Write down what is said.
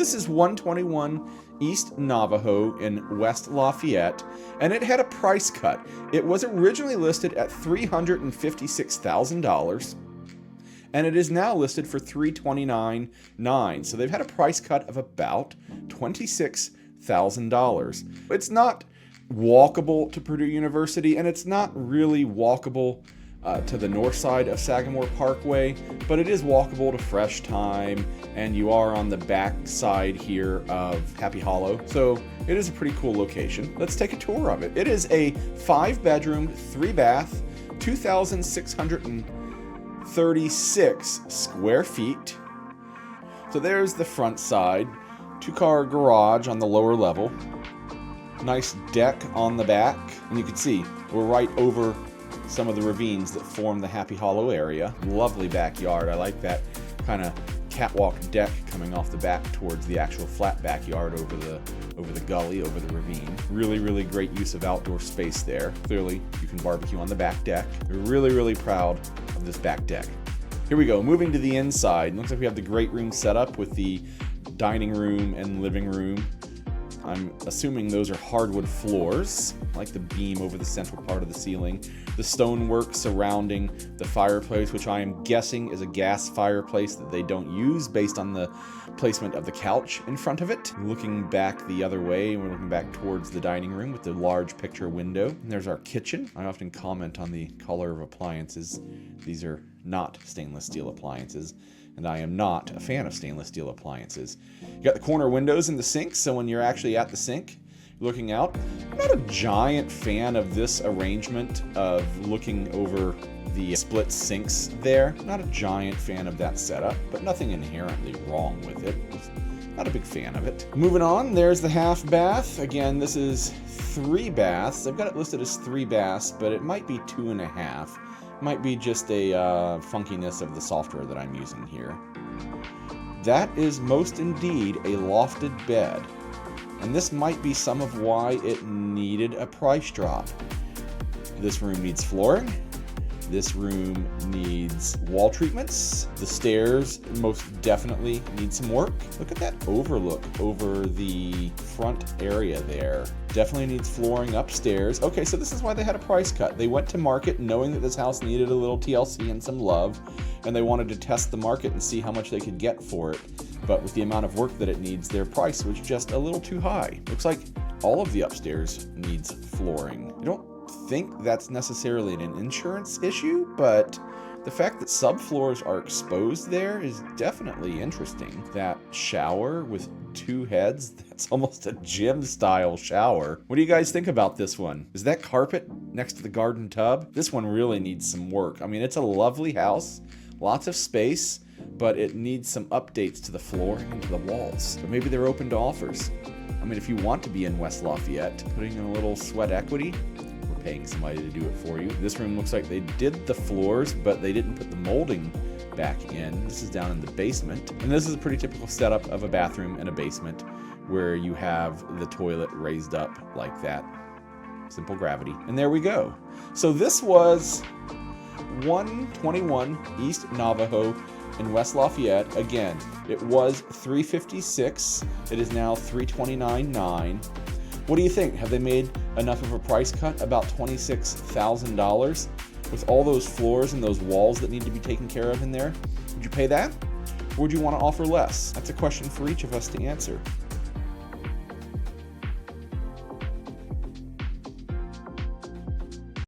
this is 121 East Navajo in West Lafayette, and it had a price cut. It was originally listed at $356,000, and it is now listed for $329,900. So they've had a price cut of about $26,000. It's not walkable to Purdue University, and it's not really walkable to the north side of Sagamore Parkway, but it is walkable to Fresh Time, and you are on the back side here of Happy Hollow, so it is a pretty cool location. Let's take a tour of it. It is a 5-bedroom, 3-bath, 2,636 square feet. So there's the front side, 2-car garage on the lower level, nice deck on the back, and you can see we're right over some of the ravines that form the Happy Hollow area. Lovely backyard. I like that kind of catwalk deck coming off the back towards the actual flat backyard over the gully, over the ravine. Really, really great use of outdoor space there. Clearly, you can barbecue on the back deck. We're really, really proud of this back deck. Here we go, moving to the inside. Looks like we have the great room set up with the dining room and living room. I'm assuming those are hardwood floors, like the beam over the central part of the ceiling. The stonework surrounding the fireplace, which I am guessing is a gas fireplace that they don't use based on the placement of the couch in front of it. Looking back the other way, we're looking back towards the dining room with the large picture window. And there's our kitchen. I often comment on the color of appliances. These are not stainless steel appliances, and I am not a fan of stainless steel appliances. You got the corner windows in the sink, so when you're actually at the sink, looking out. I'm not a giant fan of this arrangement of looking over the split sinks there. Not a giant fan of that setup, but nothing inherently wrong with it. Not a big fan of it. Moving on, there's the half bath. Again, this is 3 baths. I've got it listed as 3 baths, but it might be 2.5. Might be just a funkiness of the software that I'm using here. That is most indeed a lofted bed. And this might be some of why it needed a price drop. This room needs flooring. This room needs wall treatments. The stairs most definitely need some work. Look at that overlook over the front area there. Definitely needs flooring upstairs. Okay, so this is why they had a price cut. They went to market knowing that this house needed a little TLC and some love, and they wanted to test the market and see how much they could get for it. But with the amount of work that it needs, their price was just a little too high. Looks like all of the upstairs needs flooring. I don't think that's necessarily an insurance issue, but the fact that subfloors are exposed there is definitely interesting. That shower with 2 heads, that's almost a gym-style shower. What do you guys think about this one? Is that carpet next to the garden tub? This one really needs some work. I mean, it's a lovely house, lots of space, but it needs some updates to the flooring and to the walls. But maybe they're open to offers. I mean, if you want to be in West Lafayette, putting in a little sweat equity, we're paying somebody to do it for you. This room looks like they did the floors, but they didn't put the molding back in. This is down in the basement. And this is a pretty typical setup of a bathroom and a basement where you have the toilet raised up like that. Simple gravity. And there we go. So this was 121 East Navajo in West Lafayette. Again, it was $356. It is now $329,900. What do you think? Have they made enough of a price cut? About $26,000 with all those floors and those walls that need to be taken care of in there? Would you pay that? Or would you want to offer less? That's a question for each of us to answer.